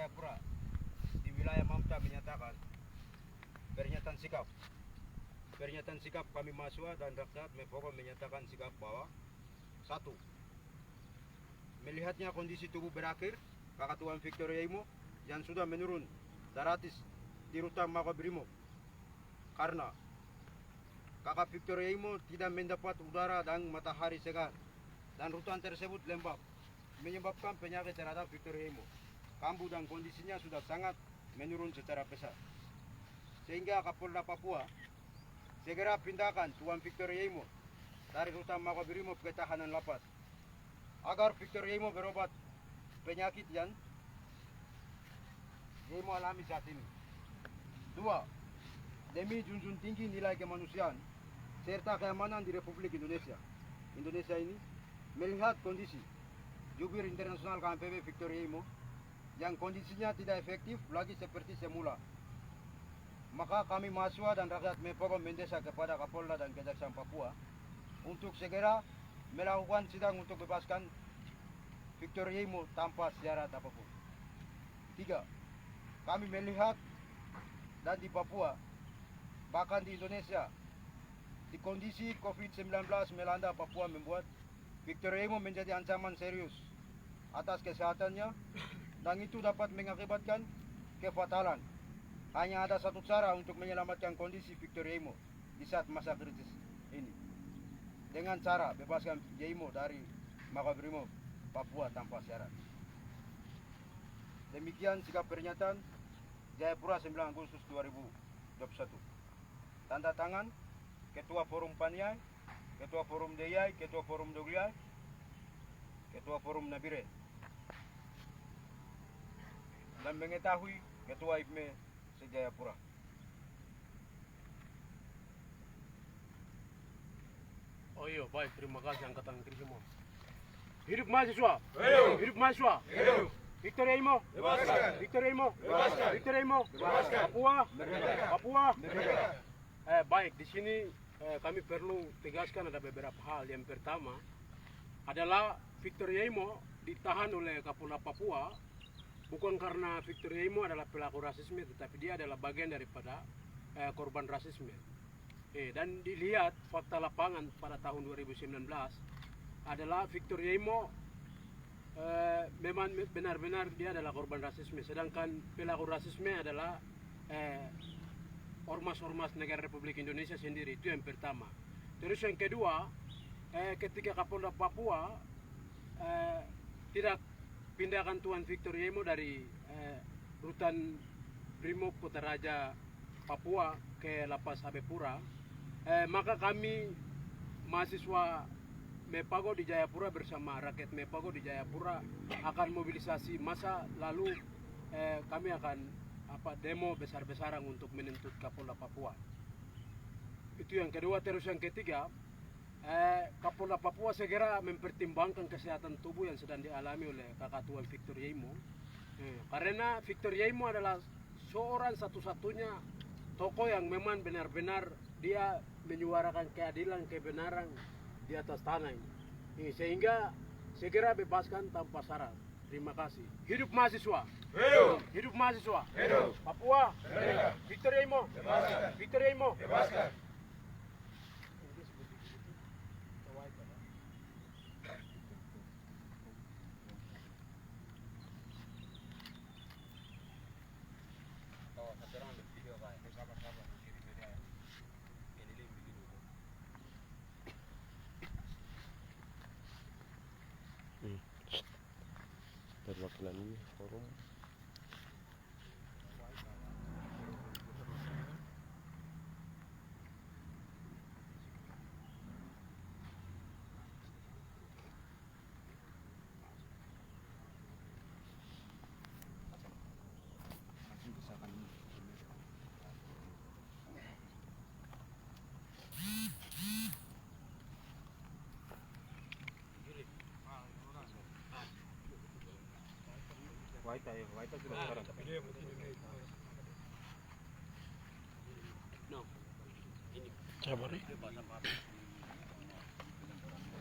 Jayapura di wilayah Mamta menyatakan pernyataan sikap kami mahasiswa dan rakyat Mepokon menyatakan sikap bahwa satu, melihatnya kondisi tubuh berakhir Kakak Tuan Victor Yaimo yang sudah menurun drastis di rutan Makobrimob karena Kakak Victor Yaimo tidak mendapat udara dan matahari segar dan rutan tersebut lembab menyebabkan penyakit terhadap Victor Yaimo. Kambuh dan kondisinya sudah sangat menurun secara pesat. Sehingga Kapolda Papua segera pindahkan Tuan Victor Yaimo dari rutan Makobrimob ke tahanan lapas agar Victor Yaimo berobat penyakit yang Yaimo alami saat ini. Dua, demi junjung tinggi nilai kemanusiaan serta keamanan di Republik Indonesia ini, melihat kondisi jubir internasional KNPB Victor Yaimo yang kondisinya tidak efektif lagi seperti semula, maka kami mahasiswa dan rakyat Mepokon mendesak kepada Kapolda dan Kejaksaan Papua untuk segera melakukan sidang untuk bebaskan Victor Yaimo tanpa syarat apapun. Tiga, kami melihat dan di Papua, bahkan di Indonesia, di kondisi COVID-19 melanda Papua membuat Victor Yaimo menjadi ancaman serius atas kesehatannya dan itu dapat mengakibatkan kefatalan. Hanya ada satu cara untuk menyelamatkan kondisi Victor Yaimo di saat masa kritis ini, dengan cara bebaskan Yaimo dari Makobrimob Papua tanpa syarat. Demikian sikap pernyataan Jayapura 9 Agustus 2021. Tanda tangan Ketua Forum Paniai, Ketua Forum Deyai, Ketua Forum Dogliai, Ketua Forum Nabire, dan mengetahui Ketua IPME se-Jayapura. Oh iya, baik, terima kasih Angkatan Kiri semua. Hidup mahasiswa! Hidup mahasiswa! Hidup! Victor Yaimo! Bebaskan! Victor Yaimo! Bebaskan! Victor Yaimo! Bebaskan! Papua! Merdeka! Papua! Merdeka! Baik, di sini kami perlu tegaskan ada beberapa hal. Yang pertama adalah Victor Yaimo ditahan oleh Kapolda Papua bukan karena Victor Yaimo adalah pelaku rasisme, tetapi dia adalah bagian daripada korban rasisme. Dan dilihat fakta lapangan pada tahun 2019 adalah Victor Yaimo memang benar-benar dia adalah korban rasisme, sedangkan pelaku rasisme adalah ormas-ormas negara Republik Indonesia sendiri. Itu yang pertama. Terus yang kedua, ketika Kapolda Papua tidak pindahkan Tuan Victor Yaimo dari rutan Brimob Kota Raja Papua ke Lapas Habepura, maka kami mahasiswa Mepago di Jayapura bersama rakyat Mepago di Jayapura akan mobilisasi massa, lalu kami akan demo besar-besaran untuk menuntut Kapolda Papua. Itu yang kedua. Terus yang ketiga, Kapolda Papua segera mempertimbangkan kesehatan tubuh yang sedang dialami oleh Kakak Tuan Victor Yaimo, karena Victor Yaimo adalah seorang satu-satunya tokoh yang memang benar-benar dia menyuarakan keadilan, kebenaran di atas tanah ini. Sehingga segera bebaskan tanpa syarat. Terima kasih. Hidup mahasiswa! Hidup! Hidup mahasiswa! Hidup! Papua! Merdeka! Victor Yaimo! Bebaskan! Victor Yaimo! Bebaskan! Perwakilan ini forum Waita sudah sekarang. No. Ini. sabar nih.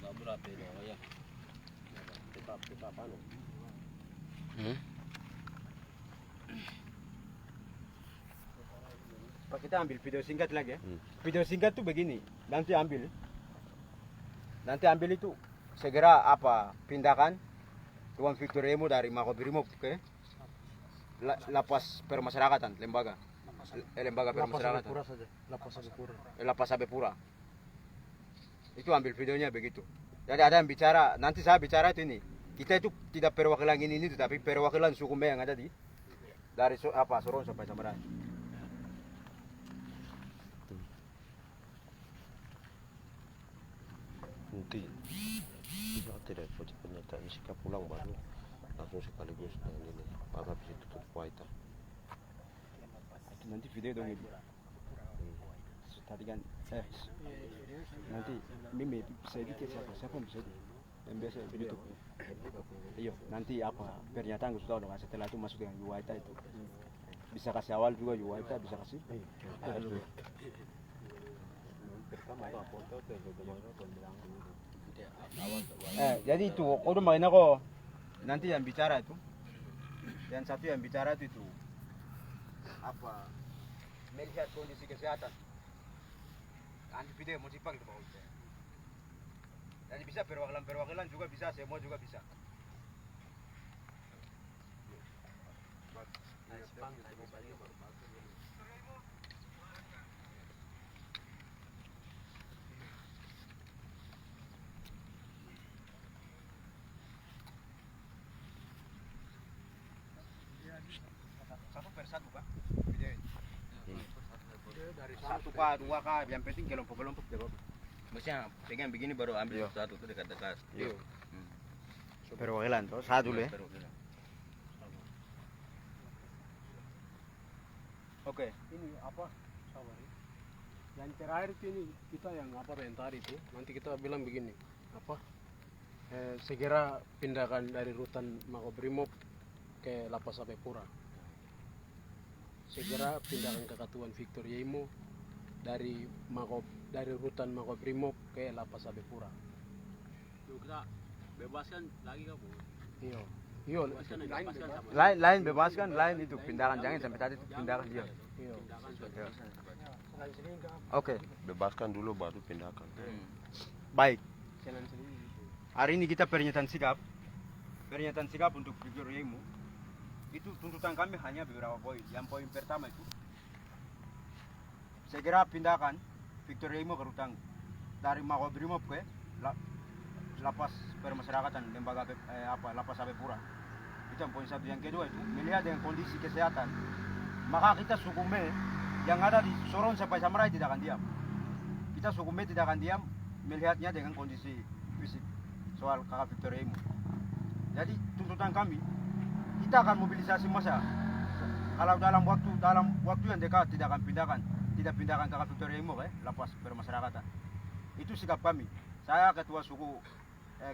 Enggak berat ya. Tetap anu. kita ambil video singkat lagi ya. Hmm. Video singkat tuh begini, nanti ambil itu segera pindahkan Tuan Victor Yemo dari Makobrimob ke lapas permasyarakatan, lembaga permasyarakatan. Lapas Sabepura. Itu ambil videonya begitu. Jadi ada yang bicara, nanti saya bicara itu ini. Kita itu tidak perwakilan ini tapi perwakilan suku Me yang ada dari Sorong sampai Samaran. Nanti kita tidak baca pernyataan sikap pulang baru langsung sekaligus dengan ini baru habis itu tutup waita. Itu nanti video dong itu. Tadi kan nanti Mimi bisa edit siapa yang bisa edit? Yang biasa itu. Iya, nanti pernyataan gue sudah dong. Setelah itu masuk dengan Yuwaita itu. Bisa kasih awal juga Yuwaita, bisa kasih. Jadi itu, udah main aku. Nanti yang bicara itu, yang satu yang bicara itu melihat kondisi kesehatan. Nanti video mau dipakai itu Pak. Jadi bisa perwakilan juga bisa, semua juga bisa. Satu persatu Pak. Video ini. Dari satu Pak, dua Kak, yang penting kelompok-kelompok deh Pak. Maksudnya pegang begini baru ambil satu tuh dekat-dekat. Iya. Perwakilan tuh, satu dulu ya. Oke. Ini sabar ya. Yang terakhir itu ini kita yang tadi itu nanti kita bilang begini segera pindahkan dari rutan Makobrimob ke Lapas Sabepura. Segera pindahkan ke Tuan Victor Yemo dari rutan Makobrimob ke Lapas Sabepura. Kita bebaskan lagi kamu. Iya. Lain bebaskan, lain itu pindahkan, jangan sampai tadi itu pindahkan dia. Iya. Oke, Bebaskan dulu baru pindahkan. baik. Hari ini kita pernyataan sikap untuk Victor Yemo. Itu tuntutan kami hanya beberapa poin. Yang poin pertama itu segera pindahkan Victor Yemo ke rutan dari Makobrimob ke lapas permasyarakatan lembaga Lapas Sabepura. Itu yang poin satu. Yang kedua itu melihat dengan kondisi kesehatan, maka kita suku Me yang ada di Sorong sampai Samarai tidak akan diam. Kita suku Me tidak akan diam melihatnya dengan kondisi fisik soal kakak Victor Yemo. Jadi tuntutan kami, kita akan mobilisasi massa. Kalau dalam waktu yang dekat tidak pindahkan kakak Victor Yemo lapas permasyarakatan. Itu sikap kami. Saya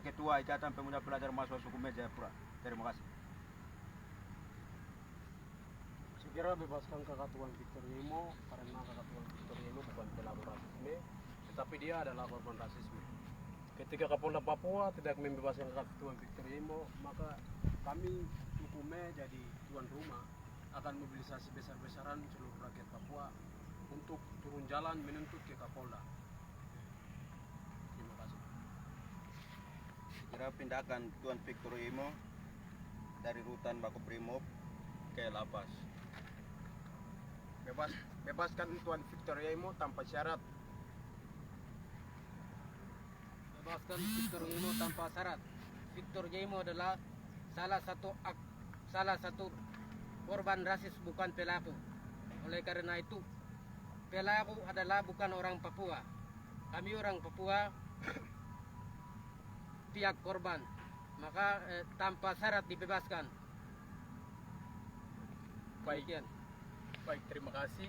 ketua Ikatan Pemuda Pelajar Mahasiswa Suku Me Jayapura. Terima kasih. Segera bebaskan kakak Tuan Victor Yemo karena kakak Tuan Victor Yemo bukan pelaku rasisme, tetapi dia adalah korban rasisme. Ketika Kapolda Papua tidak membebaskan kakak Tuan Victor Yemo, maka kami Suku Me jadi tuan rumah akan mobilisasi besar-besaran seluruh rakyat Papua untuk turun jalan menuntut ke Kapolda. Terima kasih. Segera pindahkan Tuan Victor Yemo dari rutan Makobrimob ke lapas. Bebaskan Tuan Victor Yemo tanpa syarat. Bebaskan Victor Yemo tanpa syarat. Victor Yemo adalah salah satu korban rasis, bukan pelaku. Oleh karena itu, pelaku adalah bukan orang Papua. Kami orang Papua pihak korban. Maka tanpa syarat dibebaskan. Baik, terima kasih.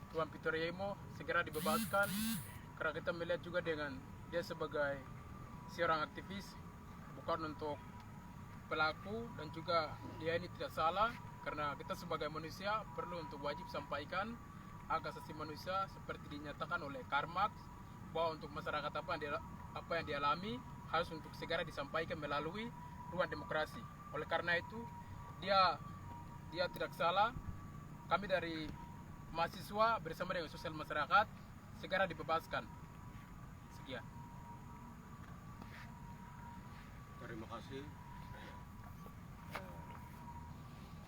Tuan Victor Yemo segera dibebaskan karena kita melihat juga dengan dia sebagai seorang aktivis, bukan untuk pelaku, dan juga dia ini tidak salah karena kita sebagai manusia perlu untuk wajib sampaikan hak asasi manusia seperti dinyatakan oleh Karl Marx, bahwa untuk masyarakat apa yang dialami harus untuk segera disampaikan melalui ruang demokrasi. Oleh karena itu dia tidak salah. Kami dari mahasiswa bersama dengan sosial masyarakat segera dibebaskan. Sekian. Terima kasih.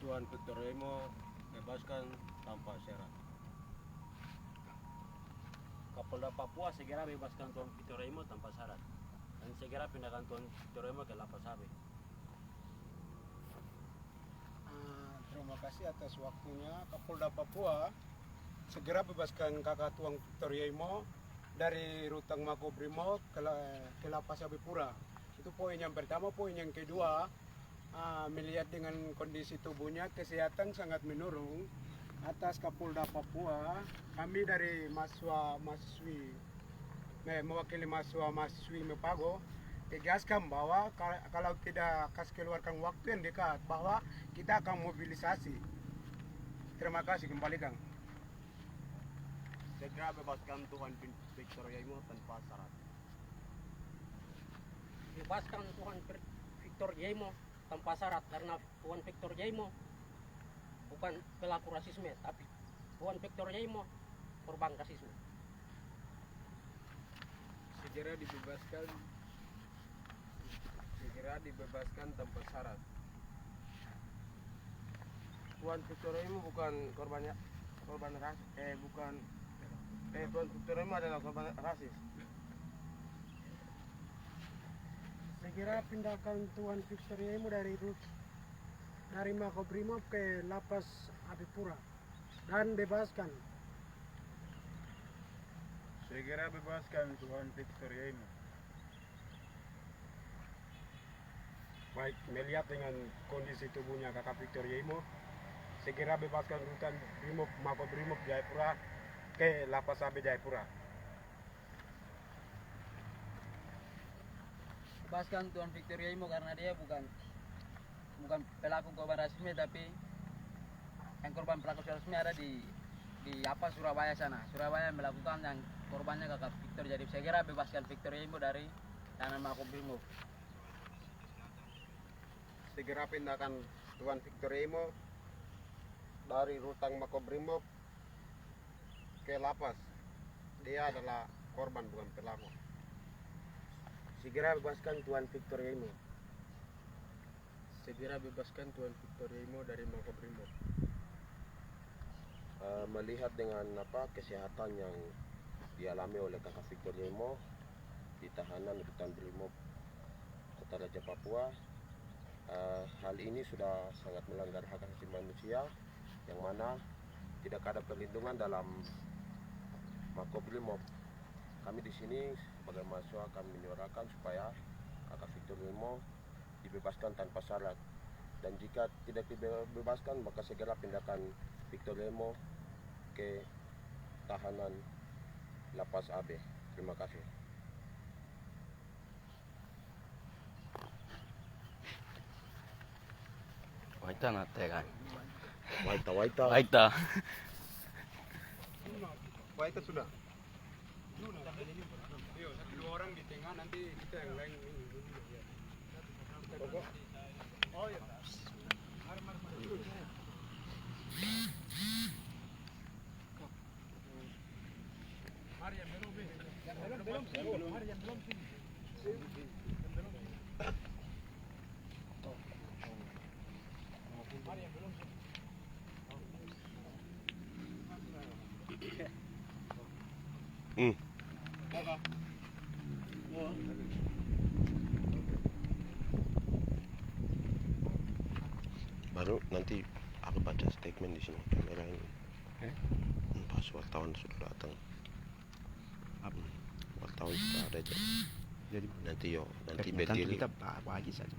Tuan Victor Yemo bebaskan tanpa syarat. Kapolda Papua segera bebaskan Tuan Victor Yemo tanpa syarat dan segera pindahkan Tuan Victor Yemo ke Lapas AB. Terima kasih atas waktunya. Kapolda Papua segera bebaskan kakak Tuan Victor Yemo dari Rutan Makobrimob ke Lapas Abipura. Itu poin yang pertama. Poin yang kedua, melihat dengan kondisi tubuhnya, kesehatan sangat menurun. Atas Kapolda Papua, kami dari mewakili mahasiswi Mepago tegaskan bahwa kalau tidak kasih keluarkan waktu yang dekat, bahwa kita akan mobilisasi. Terima kasih, kembali Kang. Segera bebaskan Tuan Victor Yemo tanpa syarat. Bebaskan Tuan Victor Yemo tanpa syarat karena Tuan Victor Yemo bukan pelaku rasisme, tapi Tuan Victor Yemo korban rasisme. Segera dibebaskan tanpa syarat. Tuan Victor Yemo bukan Tuan Victor Yemo adalah korban rasis. Segera pindahkan Tuan Victor Yemo dari Makobrimob ke Lapas Abipura dan bebaskan. Segera bebaskan Tuan Victor Yemo. Baik, melihat dengan kondisi tubuhnya kakak Victor Yemo, segera bebaskan Rutan Makobrimob Jayapura ke Lapas AB Jayapura. Bebaskan Tuan Victor Yemo karena dia bukan pelaku korban rasisme, tapi yang korban pelaku rasisme ada di Surabaya sana. Surabaya yang melakukan yang korbannya kakak Victor. Jadi segera bebaskan Victor Yemo dari tahanan Makobrimob. Segera pindahkan Tuan Victor Yemo dari Rutan Makobrimob ke Lapas. Dia adalah korban, bukan pelaku. Segera bebaskan Tuan Victor Yemo. Segera bebaskan Tuan Victor Yemo dari Makobrimob. Melihat dengan kesehatan yang dialami oleh kakak Victor Yemo di tahanan Rutan Brimob Kota Raja Papua, hal ini sudah sangat melanggar hak asasi manusia, yang mana tidak ada perlindungan dalam Makobrimob. Kami di sini sebagai mahasiswa kami menyuarakan supaya kakak Victor Yemo dibebaskan tanpa syarat, dan jika tidak dibebaskan maka segera pindahkan Victor Yemo ke tahanan Lapas AB. Terima kasih. Waita na kan. Waita. Waita. Waita sudah. Iya, satu dua orang di tengah, nanti kita yang lain. Oh iya. Baru nanti aku baca statement di sini kamera ini. Pas wartawan sudah datang. Wartawan sudah ada jadi nanti Bedil kita pagi saja.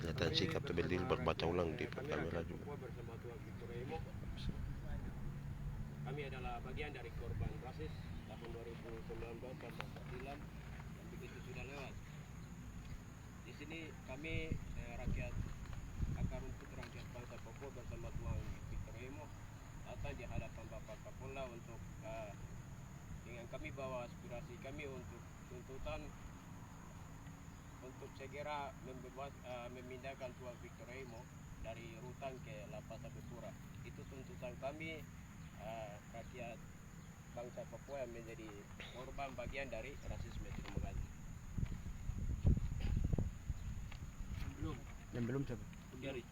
pernyataan sikap Bedil berbaca ulang di kamera juga. Bersama Tuan Victor Yemo, kami adalah bagian dari korban rasis tahun 2019 dan 2009, dan begitu sudah lewat. Di sini kami rakyat akar rumput rakyat bangsa Papua bersama Tuan Victor Yemo datang di hadapan Bapak Kapolda untuk dengan kami bawa aspirasi kami untuk tuntutan untuk segera memindahkan Tuan Victor Yemo dari rutan ke Lapas Abipura. Itu tuntutan kami rakyat bangsa Papua yang menjadi korban bagian dari rasisme. Terima kasih. Yang belum siapa? Dari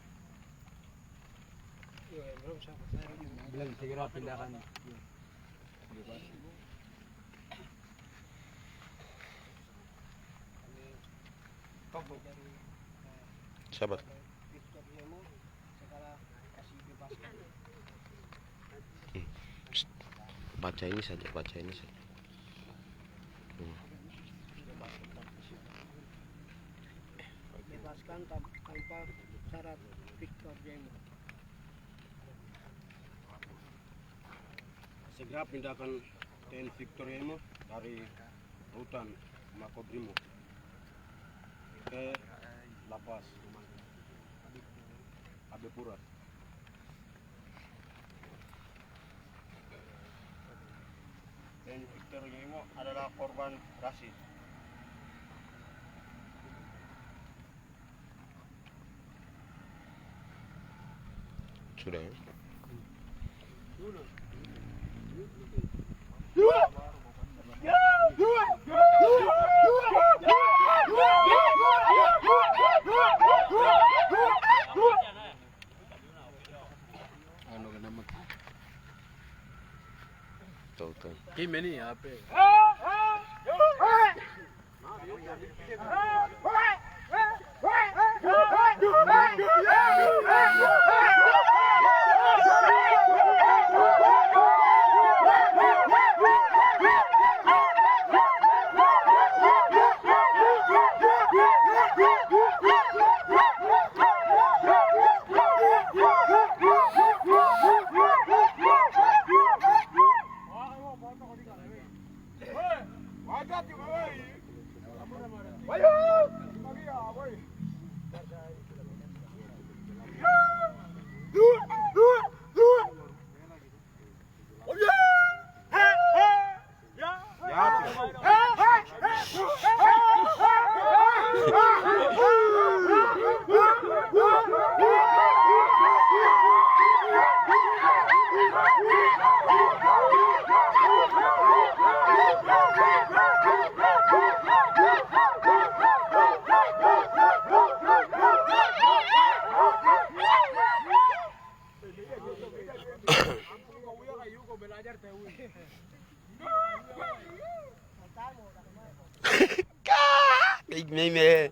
Belum segera pindahkan. sahabat. Baca ini saja. Bebaskan tanpa syarat Victor Jaimo. Segera pindahkan TNI Victor Jaimo dari rutan Makobrimob ke lapas Abepura. Dan Victor Jaimo adalah korban rasis. Sudah ya? Tuh. Gimana ya apa? Big meme.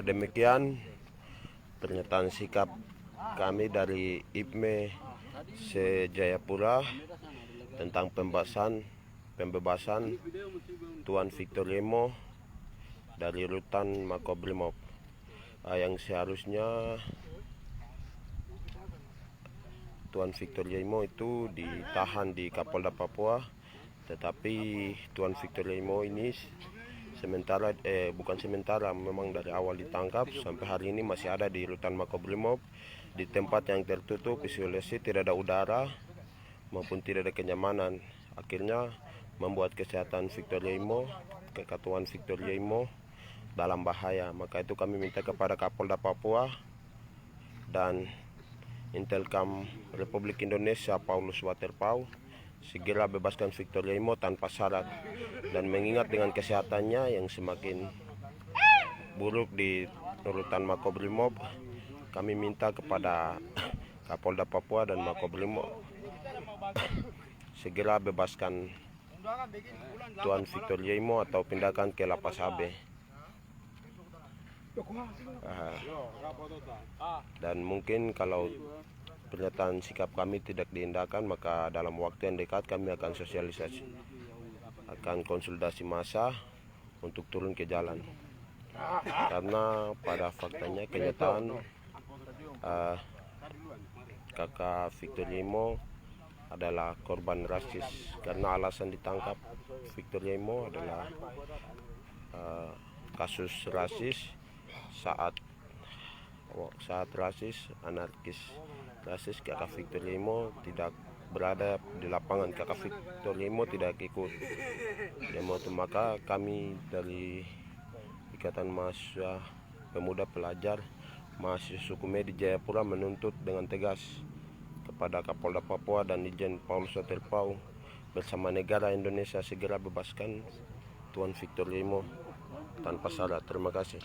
Demikian pernyataan sikap kami dari IPME se-Jayapura tentang pembebasan Tuan Victor Jaimo dari rutan Makobrimob, yang seharusnya Tuan Victor Jaimo itu ditahan di Kapolda Papua, tetapi Tuan Victor Jaimo ini memang dari awal ditangkap sampai hari ini masih ada di rutan Makobrimob di tempat yang tertutup, isolasi, tidak ada udara maupun tidak ada kenyamanan. Akhirnya membuat kesehatan Victor Jaimo, Tuan Victor Jaimo dalam bahaya. Maka itu kami minta kepada Kapolda Papua dan Intelkam Republik Indonesia Paulus Waterpauw segera bebaskan Victor Jaimo tanpa syarat, dan mengingat dengan kesehatannya yang semakin buruk di rutan Makobrimob, kami minta kepada Kapolda Papua dan Makobrimob segera bebaskan Tuan Victor Jaimo atau pindahkan ke lapas AB. Dan mungkin kalau pernyataan sikap kami tidak diindahkan, maka dalam waktu yang dekat kami akan sosialisasi, akan konsultasi massa untuk turun ke jalan. Karena pada faktanya kenyataan kakak Victor Yemo adalah korban rasis, karena alasan ditangkap Victor Yemo adalah kasus rasis saat rasis, anarkis rasis. Kakak Victor Yemo tidak berada di lapangan, kakak Victor Yemo tidak ikut demo itu. Maka kami dari Ikatan Mahasiswa Pemuda Pelajar Mahasiswa Sukume di Jayapura menuntut dengan tegas kepada Kapolda Papua dan Irjen Paulus Waterpau bersama negara Indonesia segera bebaskan Tuan Victor Yemo tanpa syarat. Terima kasih.